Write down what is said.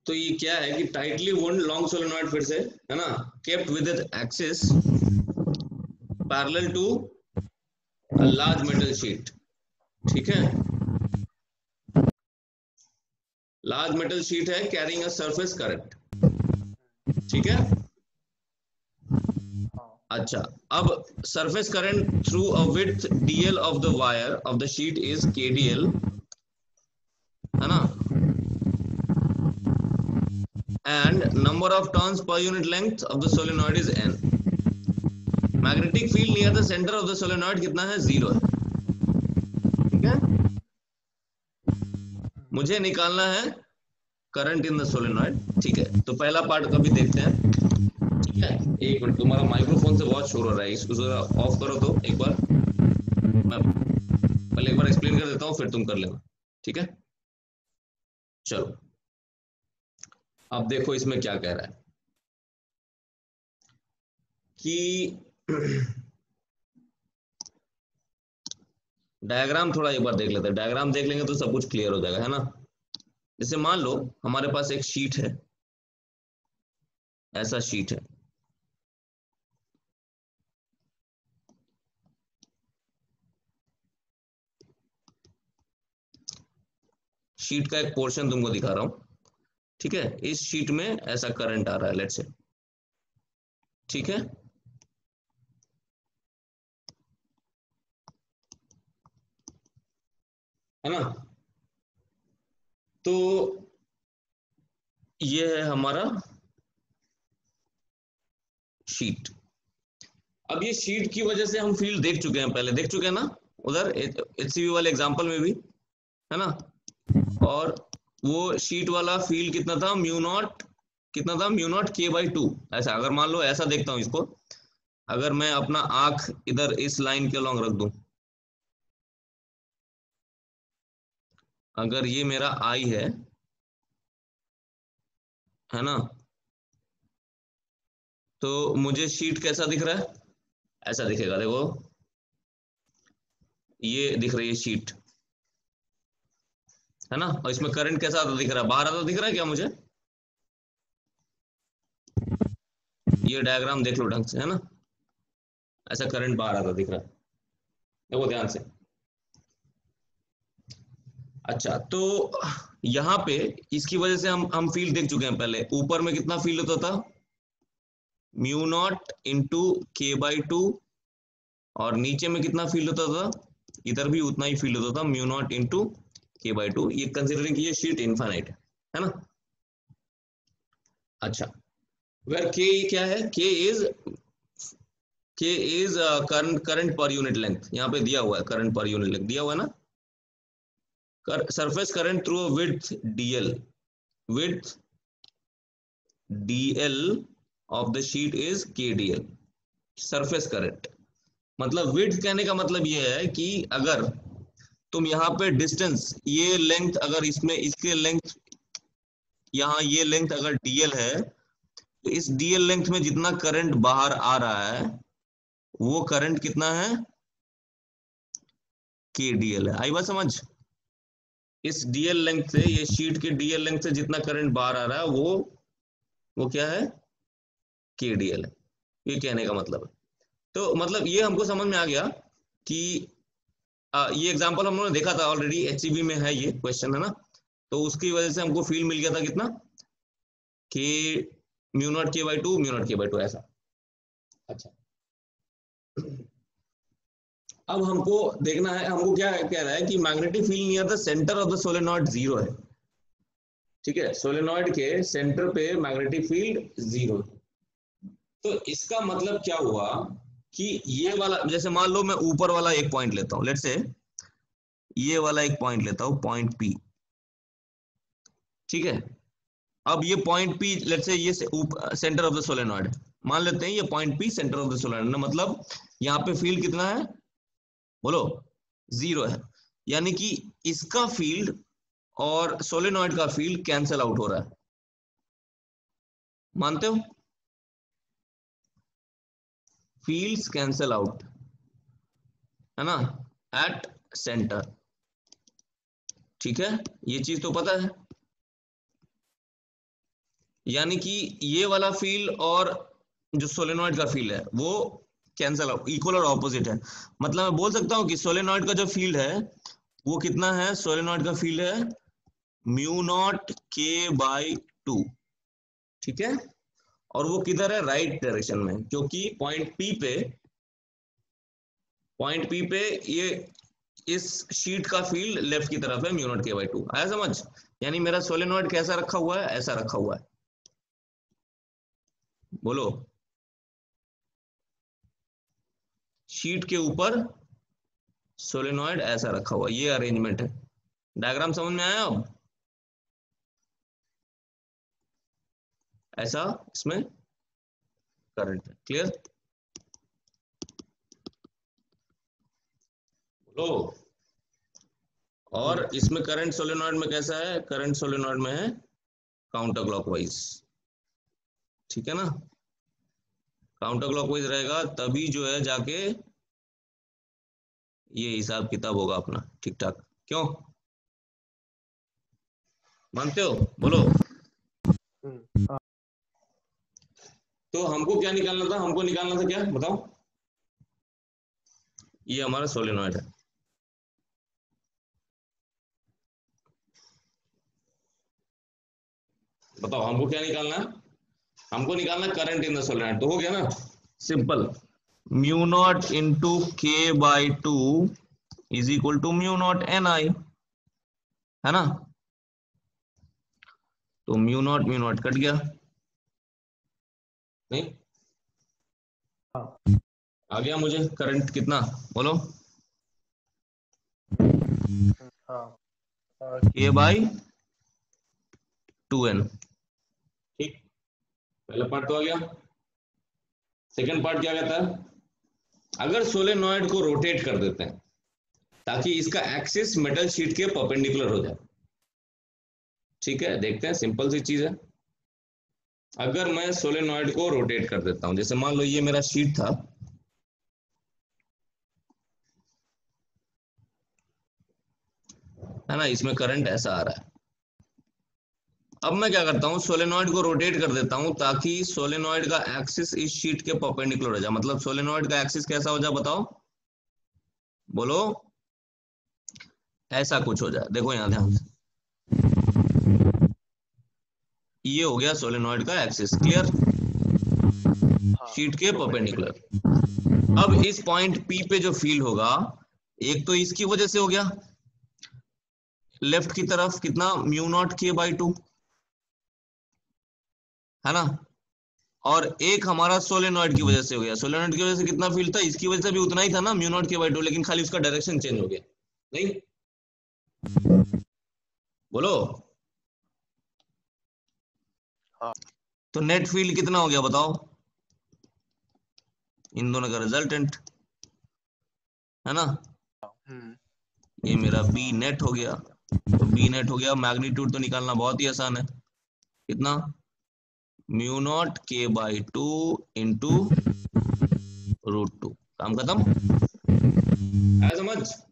तो ये क्या है कि टाइटली वुंड लॉन्ग सोलेनॉइड, फिर से है ना, kept with it axis parallel to a large metal sheet. ठीक है, लार्ज मेटल शीट है कैरिंग अ सरफेस करंट। ठीक है, अच्छा, अब surface current through a width dl of the wire of the sheet is kdl, है ना, and number of turns per unit length of the solenoid is n। Magnetic field near the centre of the solenoid कितना है, 0 है। ठीक है, मुझे निकालना है करंट इन द सोलेनॉइड। ठीक है, तो पहला पार्ट कभी देखते हैं। ठीक है, एक मिनट, तुम्हारा माइक्रोफोन से बहुत शोर हो रहा है, इसको जरा ऑफ करो तो एक बार। मैं पहले एक बार एक्सप्लेन कर देता हूँ, फिर तुम कर लेना। ठीक है, चलो अब देखो इसमें क्या कह रहा है कि डायग्राम थोड़ा एक बार देख लेते हैं, डायग्राम देख लेंगे तो सब कुछ क्लियर हो जाएगा, है ना। जैसे मान लो हमारे पास एक शीट है, ऐसा शीट है, शीट का एक पोर्शन तुमको दिखा रहा हूं। ठीक है, इस शीट में ऐसा करंट आ रहा है, लेट्स से। ठीक है ना, तो ये है हमारा शीट। अब ये शीट की वजह से हम फील्ड देख चुके हैं, पहले देख चुके हैं ना, उधर एचसीवी वाले एग्जांपल में भी, है ना। और वो शीट वाला फील्ड कितना था, म्यू नॉट, कितना था, म्यू नॉट k/2। ऐसा अगर मान लो, ऐसा देखता हूं इसको, अगर मैं अपना आंख इधर इस लाइन के अलॉन्ग रख दूं, अगर ये मेरा आई है ना, तो मुझे शीट कैसा दिख रहा है, ऐसा दिखेगा, देखो ये दिख रही है शीट, है ना। और इसमें करंट कैसा आता दिख रहा है, बाहर आता दिख रहा है क्या मुझे, ये डायग्राम देख लो ढंग से, है ना, ऐसा करंट बाहर आता दिख रहा है, देखो ध्यान से। अच्छा, तो यहाँ पे इसकी वजह से हम फील्ड देख चुके हैं पहले, ऊपर में कितना फील्ड होता था, म्यू नॉट इंटू k/2, और नीचे में कितना फील्ड होता था, इधर भी उतना ही फील्ड होता था, म्यू नॉट इंटू k/2, ये कंसिडरिंग की ये शीट इनफाइनाइट है ना। अच्छा, वेर k क्या है, k इज करंट पर यूनिट लेंथ, यहाँ पे दिया हुआ है करंट पर यूनिट लेंथ दिया हुआ है ना। Surface current through a width dl, width dl of the sheet is kdl, surface current. मतलब विड्थ कहने का मतलब ये है कि अगर तुम यहाँ पे डिस्टेंस, ये लेंथ अगर इसमें, इसके लेंथ, यहाँ ये लेंथ अगर dl है, तो इस dl लेंथ में जितना करंट बाहर आ रहा है वो करंट कितना है, kdl है। आई बात समझ, इस dl लेंथ से, ये शीट के dl लेंथ से जितना करंट बाहर आ रहा है वो क्या है, kdl है। ये कहने का मतलब है। तो मतलब ये हमको समझ में आ गया कि ये एग्जांपल हम लोगों ने देखा था ऑलरेडी, एचसीबी में है ये क्वेश्चन, है ना। तो उसकी वजह से हमको फील्ड मिल गया था कितना, के mu naught k/2, mu naught k/2 ऐसा। अच्छा, अब हमको देखना है, हमको क्या कह रहा है कि magnetic field near the centre of the solenoid 0 है। ठीक है, सोलेनॉइड के सेंटर पे मैग्नेटिक फील्ड 0 है। तो इसका मतलब क्या हुआ कि ये वाला, जैसे मान लो मैं ऊपर वाला एक पॉइंट लेता हूं, लेट्स से ये वाला एक पॉइंट लेता हूं, पॉइंट P। ठीक है, अब ये पॉइंट P, लेट्स से ये सेंटर ऑफ द सोलेनॉइड, मान लेते हैं ये point P centre of the solenoid, मतलब यहाँ पे फील्ड कितना है, बोलो, 0 है। यानी कि इसका फील्ड और सोलेनॉइड का फील्ड कैंसल आउट हो रहा है, मानते हो, फील्ड्स कैंसल आउट, है ना, एट सेंटर। ठीक है, ये चीज तो पता है। यानी कि ये वाला फील्ड और जो सोलेनॉइड का फील्ड है वो कैंसल इक्वल और ऑपोजिट है। मतलब मैं बोल सकता हूँ कि सोलेनॉइड का जो फील्ड है वो कितना है, सोलेनॉइड का फील्ड है म्यू नॉट के बाई 2, ठीक है। और वो किधर है, राइट डायरेक्शन में, क्योंकि पॉइंट पी पे ये इस शीट का फील्ड लेफ्ट की तरफ है म्यू नॉट के बाई 2। आया समझ? यानी मेरा सोलेनॉइड कैसा रखा हुआ है, ऐसा रखा हुआ है। बोलो, शीट के ऊपर सोलेनॉइड ऐसा रखा हुआ, ये अरेंजमेंट है। डायग्राम समझ में आया अब? ऐसा इसमें करंट है। क्लियर? बोलो। और इसमें करंट सोलेनॉइड में कैसा है, करंट सोलेनॉइड में है काउंटर क्लॉकवाइज, ठीक है ना। काउंटर क्लॉकवाइज रहेगा तभी जो है जाके ये हिसाब किताब होगा अपना ठीक ठाक। क्यों मानते हो? बोलो। तो हमको क्या निकालना था, हमको निकालना था क्या बताओ? ये हमारा सोलेनॉइड है। बताओ हमको क्या निकालना है? हमको निकालना करंट इन द सोलेनॉइड। तो हो गया ना, simple. Mu not into K by 2 is equal to mu not N I, है ना। तो म्यू नॉट कट गया, नहीं आ गया मुझे करंट कितना, बोलो। के बाई 2n, ठीक। पहला पार्ट तो आ गया। सेकंड पार्ट क्या कहता है, अगर सोलेनॉइड को रोटेट कर देते हैं ताकि इसका एक्सिस मेटल शीट के परपेंडिकुलर हो जाए, ठीक है। देखते हैं, सिंपल सी चीज है। अगर मैं सोलेनॉइड को रोटेट कर देता हूं, जैसे मान लो ये मेरा शीट था, है ना, इसमें करंट ऐसा आ रहा है। अब मैं क्या करता हूं, सोलेनॉइड को रोटेट कर देता हूं ताकि सोलेनॉइड का एक्सिस इस शीट के परपेंडिकुलर हो जाए। मतलब सोलेनॉइड का एक्सिस कैसा हो जाए बताओ, बोलो। ऐसा कुछ हो जाए, देखो यहां ध्यान से, ये हो गया सोलेनॉइड का एक्सिस। क्लियर? शीट के परपेंडिकुलर। अब इस पॉइंट पी पे जो फील्ड होगा, एक तो इसकी वजह से हो गया लेफ्ट की तरफ कितना, म्यू नॉट के बाई 2, है ना। और एक हमारा सोलेनॉइड की वजह से हो गया। सोलेनॉइड की वजह से कितना फील्ड था, इसकी वजह से भी उतना ही था ना, म्यू नॉट के बाई 2, लेकिन खाली उसका डायरेक्शन चेंज हो गया। नहीं, बोलो। तो नेट फील्ड कितना हो गया बताओ, इन दोनों का रिजल्टेंट, है ना। ये मेरा बी नेट हो गया। तो बी नेट हो गया, मैग्नीट्यूड तो निकालना बहुत ही आसान है। कितना, म्यू नॉट के बाई 2 इंटू √2। काम खत्म। है समझ?